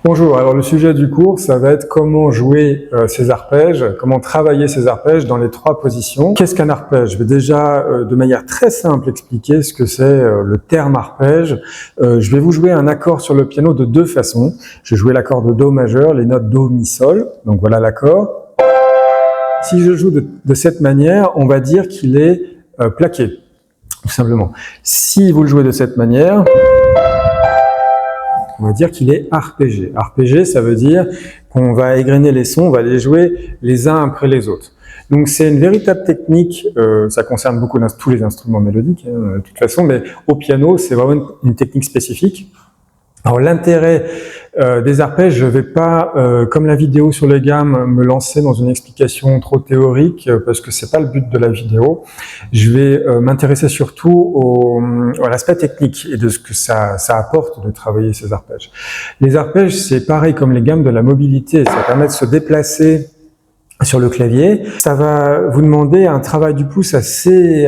Bonjour, alors le sujet du cours, ça va être comment jouer ces arpèges, comment travailler ces arpèges dans les trois positions. Qu'est-ce qu'un arpège? Je vais déjà de manière très simple expliquer ce que c'est le terme arpège. Je vais vous jouer un accord sur le piano de deux façons. Je vais jouer l'accord de Do majeur, les notes Do, Mi, Sol, donc voilà l'accord. Si je joue de cette manière, on va dire qu'il est plaqué, tout simplement. Si vous le jouez de cette manière, on va dire qu'il est arpégé. Arpégé, ça veut dire qu'on va égrener les sons, on va les jouer les uns après les autres. Donc c'est une véritable technique, ça concerne beaucoup tous les instruments mélodiques, de toute façon, mais au piano, c'est vraiment une technique spécifique. Alors l'intérêt des arpèges, je ne vais pas, comme la vidéo sur les gammes, me lancer dans une explication trop théorique, parce que c'est pas le but de la vidéo. Je vais m'intéresser surtout à l'aspect technique et de ce que ça apporte de travailler ces arpèges. Les arpèges, c'est pareil comme les gammes de la mobilité, ça permet de se déplacer sur le clavier. Ça va vous demander un travail du pouce assez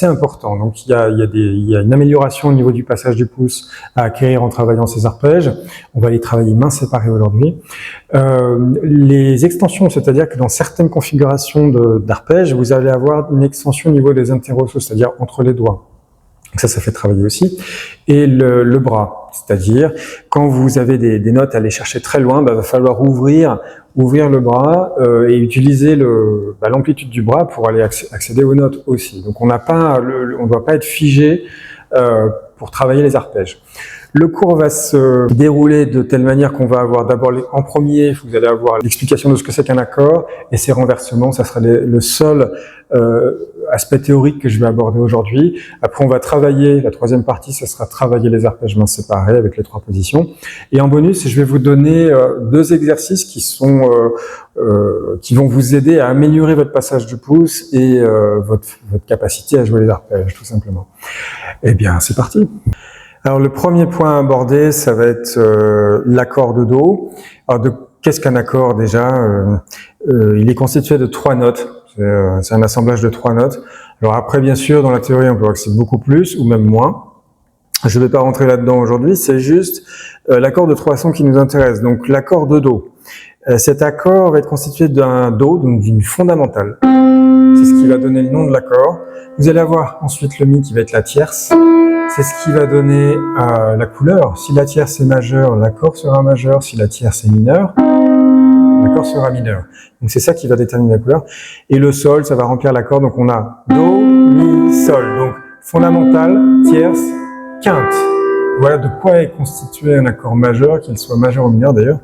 important. Donc il y a une amélioration au niveau du passage du pouce à acquérir en travaillant ces arpèges. On va les travailler mains séparées aujourd'hui. Les extensions, c'est-à-dire que dans certaines configurations d'arpèges, vous allez avoir une extension au niveau des interosseaux, c'est-à-dire entre les doigts. Donc ça fait travailler aussi. Et le bras, c'est-à-dire quand vous avez des notes à aller chercher très loin, il va falloir ouvrir le bras et utiliser l'amplitude du bras pour aller accéder aux notes aussi. Donc on ne doit pas être figé pour travailler les arpèges. Le cours va se dérouler de telle manière qu'on va avoir d'abord, en premier, vous allez avoir l'explication de ce que c'est qu'un accord, et ses renversements, ça sera le seul aspect théorique que je vais aborder aujourd'hui. Après, on va travailler, la troisième partie, ça sera travailler les arpèges mains séparés avec les trois positions. Et en bonus, je vais vous donner deux exercices qui vont vous aider à améliorer votre passage du pouce et votre capacité à jouer les arpèges, tout simplement. Eh bien, c'est parti! Alors le premier point à aborder, ça va être l'accord de Do. Alors qu'est-ce qu'un accord déjà? Il est constitué de trois notes. C'est un assemblage de trois notes. Alors après, bien sûr, dans la théorie, on peut voir que c'est beaucoup plus ou même moins. Je ne vais pas rentrer là-dedans aujourd'hui. C'est juste l'accord de trois sons qui nous intéresse. Donc l'accord de Do. Cet accord va être constitué d'un Do, donc d'une fondamentale. C'est ce qui va donner le nom de l'accord. Vous allez avoir ensuite le Mi qui va être la tierce. C'est ce qui va donner la couleur. Si la tierce est majeure, l'accord sera majeur. Si la tierce est mineure, l'accord sera mineur. Donc c'est ça qui va déterminer la couleur. Et le Sol, ça va remplir l'accord. Donc on a Do, Mi, Sol. Donc fondamentale, tierce, quinte. Voilà de quoi est constitué un accord majeur, qu'il soit majeur ou mineur d'ailleurs.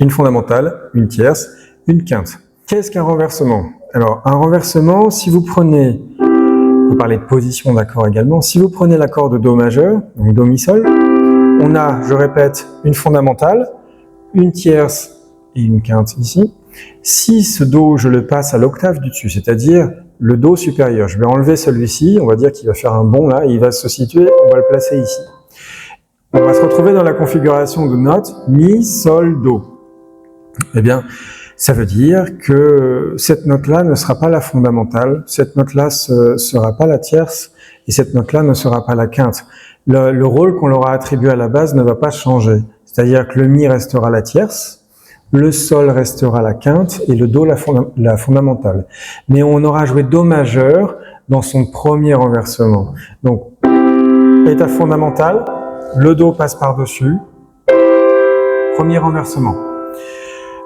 Une fondamentale, une tierce, une quinte. Qu'est-ce qu'un renversement? Alors un renversement, si vous prenez... On peut parler de position d'accord également. Si vous prenez l'accord de Do majeur, donc Do, Mi, Sol, on a, je répète, une fondamentale, une tierce et une quinte ici. Si ce Do, je le passe à l'octave du dessus, c'est-à-dire le Do supérieur, je vais enlever celui-ci, on va dire qu'il va faire un bond là, et il va se situer, on va le placer ici. On va se retrouver dans la configuration de notes Mi, Sol, Do. Eh bien, ça veut dire que cette note-là ne sera pas la fondamentale, cette note-là ne sera pas la tierce, et cette note-là ne sera pas la quinte. Le rôle qu'on leur a attribué à la base ne va pas changer. C'est-à-dire que le Mi restera la tierce, le Sol restera la quinte, et le Do la fondamentale. Mais on aura joué Do majeur dans son premier renversement. Donc, état fondamental, le Do passe par-dessus, premier renversement.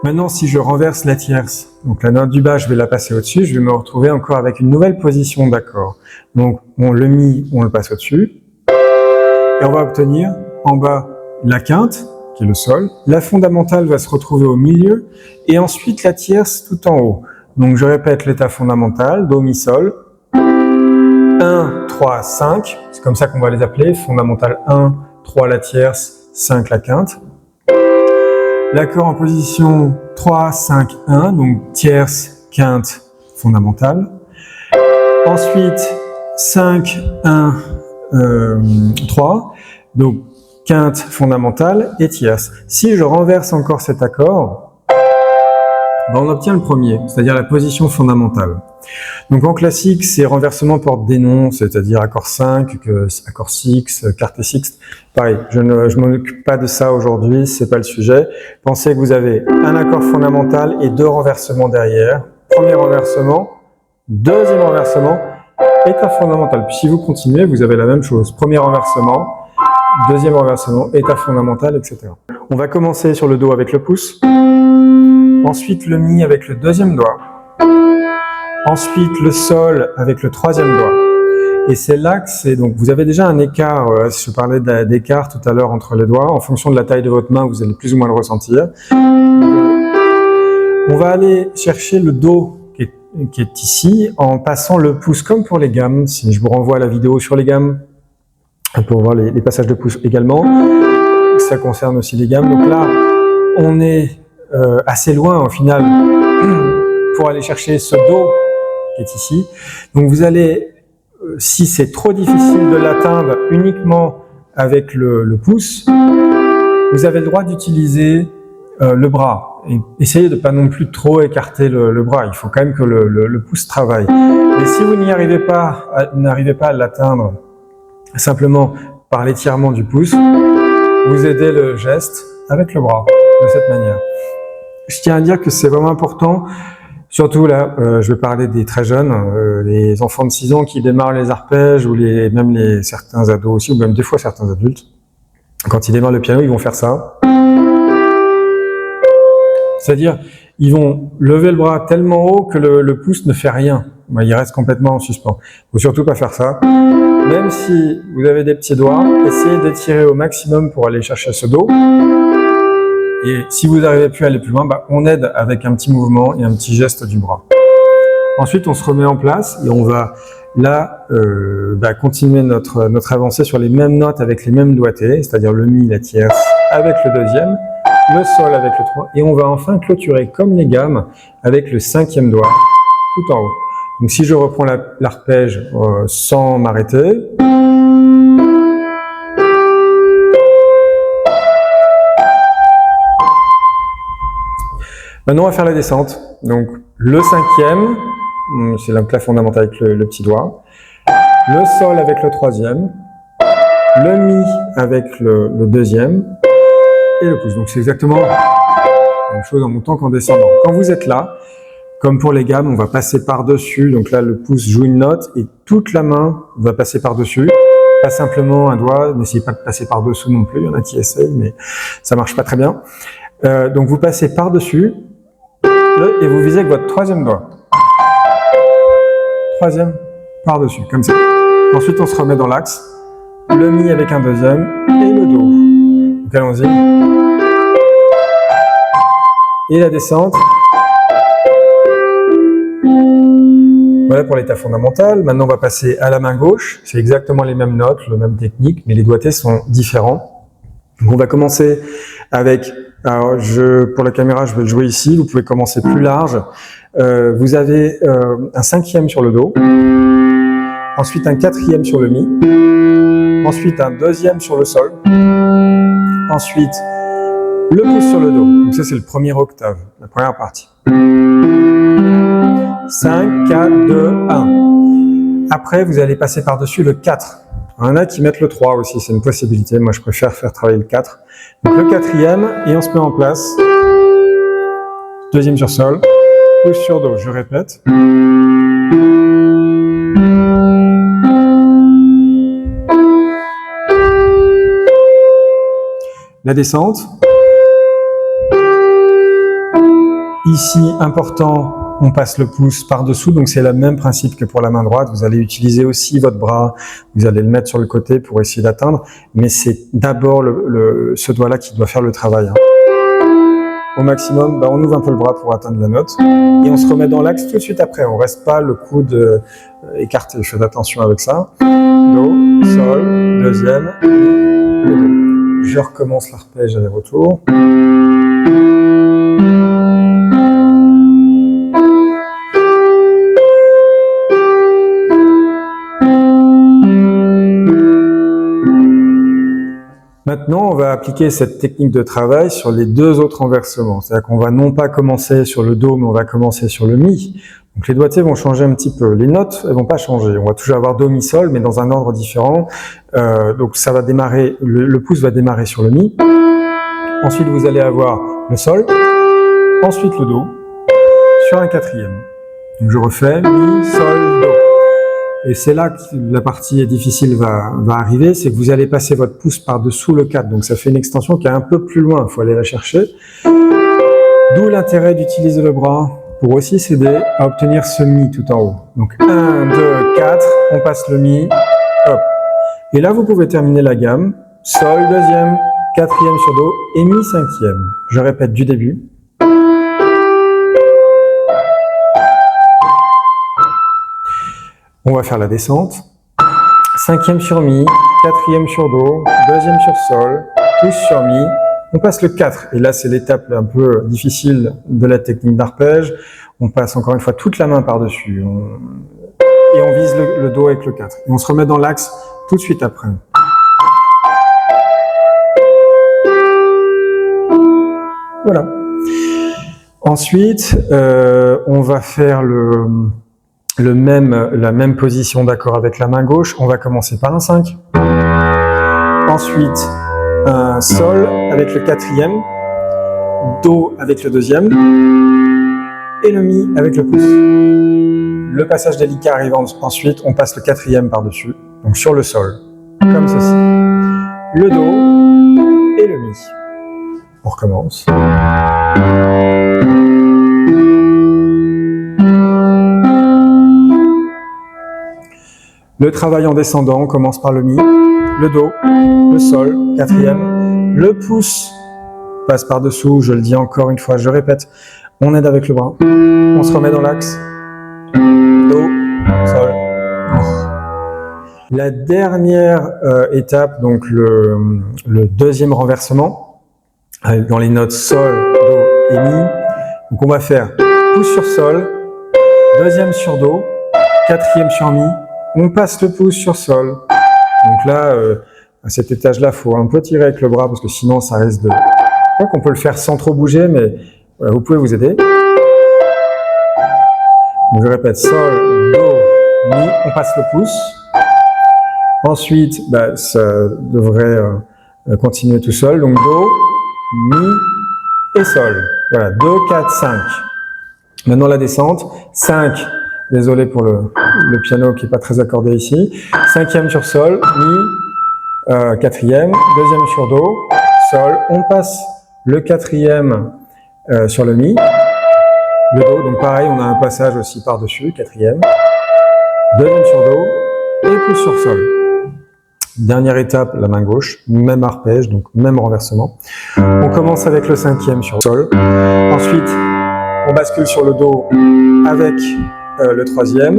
Maintenant, si je renverse la tierce, donc la note du bas, je vais la passer au-dessus, je vais me retrouver encore avec une nouvelle position d'accord. Donc, le Mi, on le passe au-dessus, et on va obtenir en bas la quinte, qui est le Sol. La fondamentale va se retrouver au milieu, et ensuite la tierce tout en haut. Donc, je répète l'état fondamental, Do, Mi, Sol. 1, 3, 5, c'est comme ça qu'on va les appeler, fondamentale 1, 3 la tierce, 5 la quinte. L'accord en position 3, 5, 1, donc tierce, quinte, fondamentale. Ensuite, 5, 1, 3, donc quinte, fondamentale et tierce. Si je renverse encore cet accord, on obtient le premier, c'est-à-dire la position fondamentale. Donc en classique, c'est renversement porte des noms, c'est-à-dire accord 5, accord 6, quartet sixte. Pareil, je ne m'occupe pas de ça aujourd'hui, c'est pas le sujet. Pensez que vous avez un accord fondamental et 2 renversements derrière. Premier renversement, deuxième renversement, état fondamental. Puis si vous continuez, vous avez la même chose. Premier renversement, deuxième renversement, état fondamental, etc. On va commencer sur le Do avec le pouce. Ensuite le Mi avec le deuxième doigt. Ensuite le Sol avec le troisième doigt. Et c'est là que c'est... Donc vous avez déjà un écart, je parlais d'écart tout à l'heure entre les doigts. En fonction de la taille de votre main, vous allez plus ou moins le ressentir. On va aller chercher le Do qui est ici en passant le pouce comme pour les gammes. Si je vous renvoie à la vidéo sur les gammes, pour voir les passages de pouce également. Ça concerne aussi les gammes. Donc là, on est assez loin au final pour aller chercher ce Do qui est ici. Donc vous allez, si c'est trop difficile de l'atteindre uniquement avec le pouce, vous avez le droit d'utiliser le bras. Et essayez de pas non plus trop écarter le bras. Il faut quand même que le pouce travaille. Mais si vous n'arrivez pas à l'atteindre simplement par l'étirement du pouce, vous aidez le geste avec le bras, de cette manière. Je tiens à dire que c'est vraiment important, surtout là, je vais parler des très jeunes, les enfants de 6 ans qui démarrent les arpèges, ou même certains ados aussi, ou même des fois certains adultes. Quand ils démarrent le piano, ils vont faire ça. C'est-à-dire, ils vont lever le bras tellement haut que le pouce ne fait rien. Il reste complètement en suspens. Il ne faut surtout pas faire ça. Même si vous avez des petits doigts, essayez d'étirer au maximum pour aller chercher ce Do. Et si vous n'arrivez plus à aller plus loin, on aide avec un petit mouvement et un petit geste du bras. Ensuite, on se remet en place et on va là continuer notre avancée sur les mêmes notes avec les mêmes doigtés, c'est-à-dire le Mi, la tierce avec le deuxième, le Sol avec le 3, et on va enfin clôturer comme les gammes avec le 5e doigt tout en haut. Donc si je reprends l'arpège sans m'arrêter, maintenant on va faire la descente. Donc le 5e, c'est la clave fondamentale avec le petit doigt, le Sol avec le 3e, le Mi avec le 2e et le pouce. Donc c'est exactement la même chose en montant qu'en descendant. Quand vous êtes là, comme pour les gammes, on va passer par-dessus. Donc là, le pouce joue une note et toute la main va passer par-dessus. Pas simplement un doigt, n'essayez pas de passer par-dessous non plus. Il y en a qui essayent, mais ça marche pas très bien. Donc vous passez par-dessus et vous visez avec votre 3e doigt. 3e par-dessus, comme ça. Ensuite, on se remet dans l'axe. Le Mi avec un 2e et le Do. Donc allons-y. Et la descente. Voilà pour l'état fondamental. Maintenant, on va passer à la main gauche. C'est exactement les mêmes notes, la même technique, mais les doigtés sont différents. Donc, on va commencer avec, alors pour la caméra, je vais le jouer ici. Vous pouvez commencer plus large. Vous avez un 5e sur le Do, ensuite un 4e sur le Mi, ensuite un 2e sur le Sol, ensuite le pouce sur le Do. Donc ça, c'est le premier octave, la première partie. 5, 4, 2, 1. Après, vous allez passer par-dessus le 4. Il y en a qui mettent le 3 aussi, c'est une possibilité. Moi, je préfère faire travailler le 4. Donc le 4e, et on se met en place. 2e sur Sol, pouce sur Do, je répète. La descente. Ici, important, on passe le pouce par-dessous, donc c'est le même principe que pour la main droite. Vous allez utiliser aussi votre bras, vous allez le mettre sur le côté pour essayer d'atteindre, mais c'est d'abord ce doigt-là qui doit faire le travail. Au maximum, on ouvre un peu le bras pour atteindre la note, et on se remet dans l'axe tout de suite après. On reste pas le coude écarté, faites attention avec ça. Do, Sol, 2e, et Do. Je recommence l'arpège aller-retour. Maintenant, on va appliquer cette technique de travail sur les deux autres renversements. C'est-à-dire qu'on va non pas commencer sur le Do, mais on va commencer sur le Mi. Donc les doigtés vont changer un petit peu. Les notes, elles vont pas changer. On va toujours avoir Do, Mi, Sol, mais dans un ordre différent. Donc ça va démarrer, le pouce va démarrer sur le Mi. Ensuite, vous allez avoir le Sol. Ensuite, le Do. Sur un quatrième. Donc je refais Mi, Sol, Do. Et c'est là que la partie difficile va arriver, c'est que vous allez passer votre pouce par-dessous le 4. Donc ça fait une extension qui est un peu plus loin, il faut aller la chercher. D'où l'intérêt d'utiliser le bras pour aussi s'aider à obtenir ce Mi tout en haut. Donc 1, 2, 4, on passe le Mi, hop. Et là vous pouvez terminer la gamme, Sol deuxième, quatrième sur Do et Mi cinquième. Je répète du début. On va faire la descente. Cinquième sur Mi, quatrième sur Do, deuxième sur Sol, pouce sur Mi. On passe le 4. Et là, c'est l'étape un peu difficile de la technique d'arpège. On passe encore une fois toute la main par-dessus. Et on vise le Do avec le 4. Et on se remet dans l'axe tout de suite après. Voilà. Ensuite, on va faire la même position d'accord avec la main gauche. On va commencer par un 5. Ensuite, un Sol avec le quatrième, Do avec le deuxième, et le Mi avec le pouce. Le passage délicat arrive ensuite, on passe le quatrième par-dessus, donc sur le Sol, comme ceci. Le Do et le Mi. On recommence. Le travail en descendant, on commence par le Mi, le Do, le Sol, quatrième, le pouce passe par-dessous, je le dis encore une fois, je répète, on aide avec le bras, on se remet dans l'axe, Do, Sol. La dernière étape, donc le deuxième renversement, dans les notes Sol, Do et Mi, donc on va faire pouce sur Sol, deuxième sur Do, quatrième sur Mi, on passe le pouce sur Sol. Donc là, à cet étage-là, il faut un peu tirer avec le bras parce que sinon ça risque de... Je crois qu'on peut le faire sans trop bouger, mais voilà, vous pouvez vous aider. Donc je répète, Sol, Do, Mi, on passe le pouce. Ensuite, ça devrait continuer tout seul. Donc Do, Mi et Sol. Voilà, 2, 4, 5. Maintenant la descente, 5. Désolé pour le piano qui n'est pas très accordé ici. Cinquième sur Sol, Mi, quatrième, deuxième sur Do, Sol. On passe le quatrième sur le Mi, le Do. Donc pareil, on a un passage aussi par-dessus, quatrième, deuxième sur Do et pouce sur Sol. Dernière étape, la main gauche, même arpège, donc même renversement. On commence avec le cinquième sur Sol. Ensuite, on bascule sur le Do avec le troisième,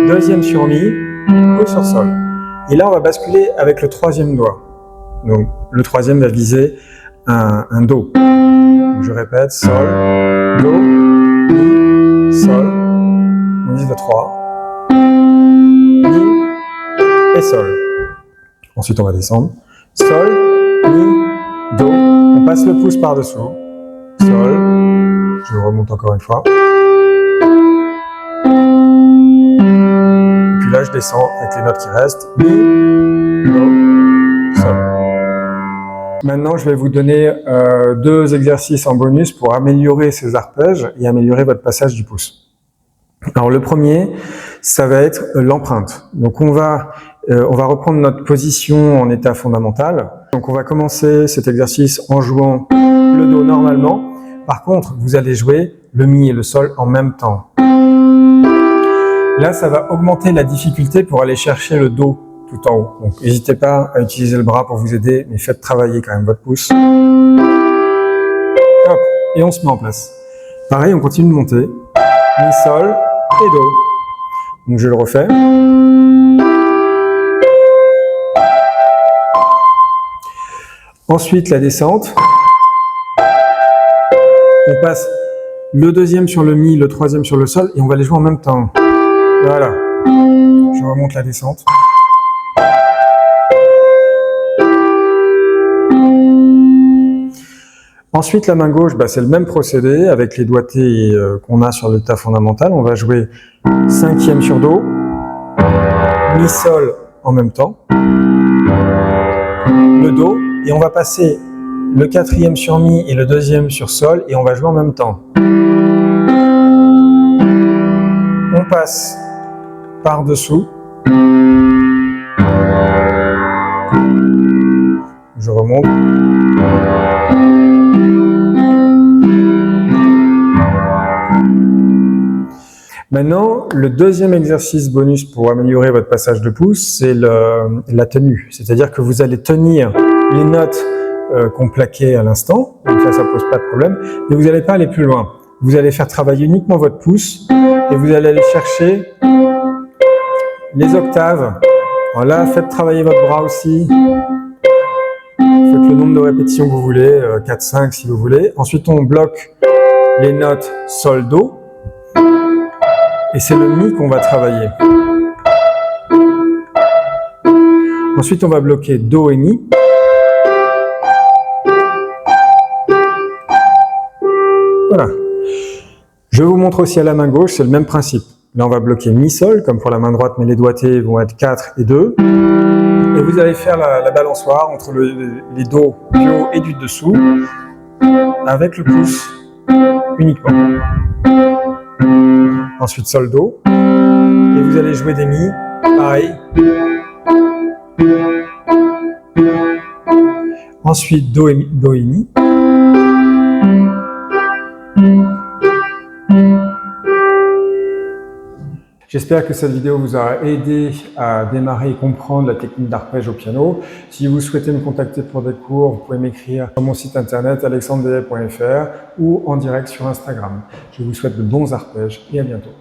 deuxième sur Mi, pouce sur Sol. Et là, on va basculer avec le troisième doigt. Donc, le troisième va viser un Do. Donc, je répète, Sol, Do, Mi, Sol. On vise le 3. Mi et Sol. Ensuite, on va descendre. Sol, Mi, Do. On passe le pouce par-dessous. Sol. Je remonte encore une fois. Là, je descends avec les notes qui restent. Mi, Do, Sol. Maintenant, je vais vous donner deux exercices en bonus pour améliorer ces arpèges et améliorer votre passage du pouce. Alors, le premier, ça va être l'empreinte. Donc, on va reprendre notre position en état fondamental. Donc, on va commencer cet exercice en jouant le Do normalement. Par contre, vous allez jouer le Mi et le Sol en même temps. Là, ça va augmenter la difficulté pour aller chercher le Do tout en haut. Donc, n'hésitez pas à utiliser le bras pour vous aider, mais faites travailler quand même votre pouce. Hop, et on se met en place. Pareil, on continue de monter. Mi, Sol et Do. Donc, je le refais. Ensuite, la descente. On passe le deuxième sur le Mi, le troisième sur le Sol, et on va les jouer en même temps. Voilà, je remonte la descente. Ensuite, la main gauche, c'est le même procédé avec les doigtés qu'on a sur l'état fondamental. On va jouer 5e sur Do, Mi, Sol en même temps, le Do, et on va passer le 4e sur Mi et le 2e sur Sol, et on va jouer en même temps. On passe par-dessous. Je remonte. Maintenant, le deuxième exercice bonus pour améliorer votre passage de pouce, c'est la tenue. C'est-à-dire que vous allez tenir les notes qu'on plaquait à l'instant, donc ça pose pas de problème, mais vous n'allez pas aller plus loin. Vous allez faire travailler uniquement votre pouce et vous allez aller chercher les octaves. Voilà, faites travailler votre bras aussi. Faites le nombre de répétitions que vous voulez, 4, 5 si vous voulez. Ensuite, on bloque les notes Sol, Do. Et c'est le Mi qu'on va travailler. Ensuite, on va bloquer Do et Mi. Voilà. Je vous montre aussi à la main gauche, c'est le même principe. Là, on va bloquer Mi, Sol, comme pour la main droite, mais les doigtés vont être 4 et 2. Et vous allez faire la balançoire entre les Do du haut et du dessous, avec le pouce uniquement. Ensuite, Sol, Do. Et vous allez jouer des Mi, pareil. Ensuite, Do et Mi. J'espère que cette vidéo vous aura aidé à démarrer et comprendre la technique d'arpège au piano. Si vous souhaitez me contacter pour des cours, vous pouvez m'écrire sur mon site internet alexandredeyet.fr ou en direct sur Instagram. Je vous souhaite de bons arpèges et à bientôt.